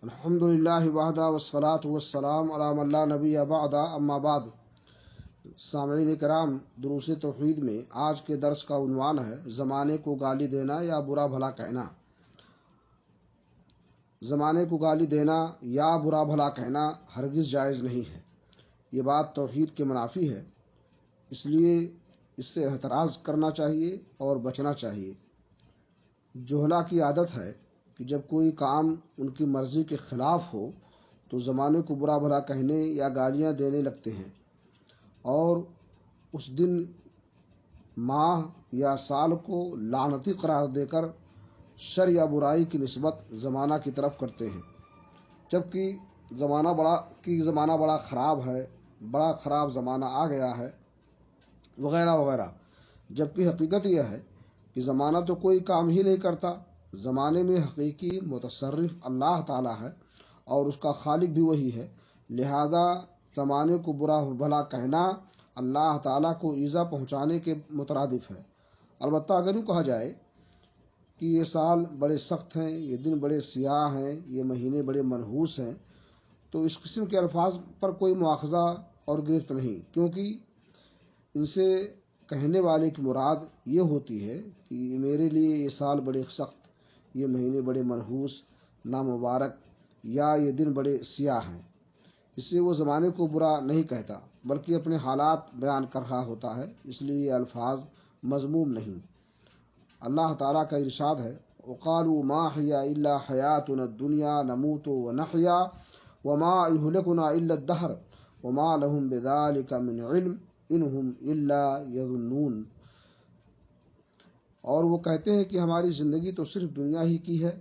الحمدللہ وحدہ والصلاة والسلام علی من لا نبی بعد اما بعد۔ سامعین کرام، دروس توحید میں آج کے درس کا عنوان ہے زمانے کو گالی دینا یا برا بھلا کہنا۔ زمانے کو گالی دینا یا برا بھلا کہنا ہرگز جائز نہیں ہے۔ یہ بات توحید کے منافی ہے، اس لیے اس سے احتراز کرنا چاہیے اور بچنا چاہیے۔ جہلا کی عادت ہے کہ جب کوئی کام ان کی مرضی کے خلاف ہو تو زمانے کو برا بھلا کہنے یا گالیاں دینے لگتے ہیں، اور اس دن ماہ یا سال کو لعنتی قرار دے کر شر یا برائی کی نسبت زمانہ کی طرف کرتے ہیں، جبکہ زمانہ بڑا خراب ہے، بڑا خراب زمانہ آ گیا ہے وغیرہ وغیرہ، جبکہ حقیقت یہ ہے کہ زمانہ تو کوئی کام ہی نہیں کرتا۔ زمانے میں حقیقی متصرف اللہ تعالیٰ ہے اور اس کا خالق بھی وہی ہے، لہذا زمانے کو برا بھلا کہنا اللہ تعالیٰ کو ایذا پہنچانے کے مترادف ہے۔ البتہ اگر یوں کہا جائے کہ یہ سال بڑے سخت ہیں، یہ دن بڑے سیاہ ہیں، یہ مہینے بڑے منحوس ہیں، تو اس قسم کے الفاظ پر کوئی مواخذہ اور گرفت نہیں، کیونکہ ان سے کہنے والے کی مراد یہ ہوتی ہے کہ میرے لیے یہ سال بڑے سخت، یہ مہینے بڑے منحوس، نامبارک، یا یہ دن بڑے سیاہ ہیں۔ اس سے وہ زمانے کو برا نہیں کہتا، بلکہ اپنے حالات بیان کر رہا ہوتا ہے، اس لیے یہ الفاظ مذموم نہیں۔ اللہ تعالیٰ کا ارشاد ہے، وَقَالُوا مَا هِيَ إِلَّا حَيَاتُنَا الدُّنْيَا نَمُوتُ وَنَحْيَا وَمَا يُهْلِكُنَا إِلَّا الدَّهْرُ وَمَا لَهُم بِذَلِكَ مِنْ عِلْمٍ إِنْ هُمْ إِلَّا يَظُنُّونَ۔ اور وہ کہتے ہیں کہ ہماری زندگی تو صرف دنیا ہی کی ہے،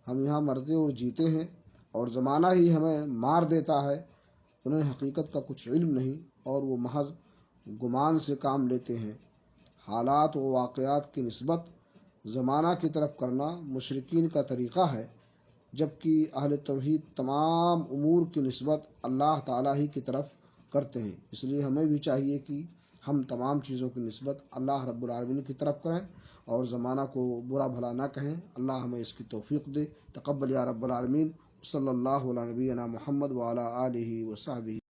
ہم یہاں مرتے اور جیتے ہیں، اور زمانہ ہی ہمیں مار دیتا ہے۔ انہیں حقیقت کا کچھ علم نہیں اور وہ محض گمان سے کام لیتے ہیں۔ حالات و واقعات کی نسبت زمانہ کی طرف کرنا مشرکین کا طریقہ ہے، جبکہ اہل توحید تمام امور کی نسبت اللہ تعالیٰ ہی کی طرف کرتے ہیں۔ اس لیے ہمیں بھی چاہیے کہ ہم تمام چیزوں کی نسبت اللہ رب العالمین کی طرف کریں اور زمانہ کو برا بھلا نہ کہیں۔ اللہ ہمیں اس کی توفیق دے۔ تقبل یا رب العالمین۔ صلی اللہ علیہ نبینا محمد وعلی آلہ وصحبہ۔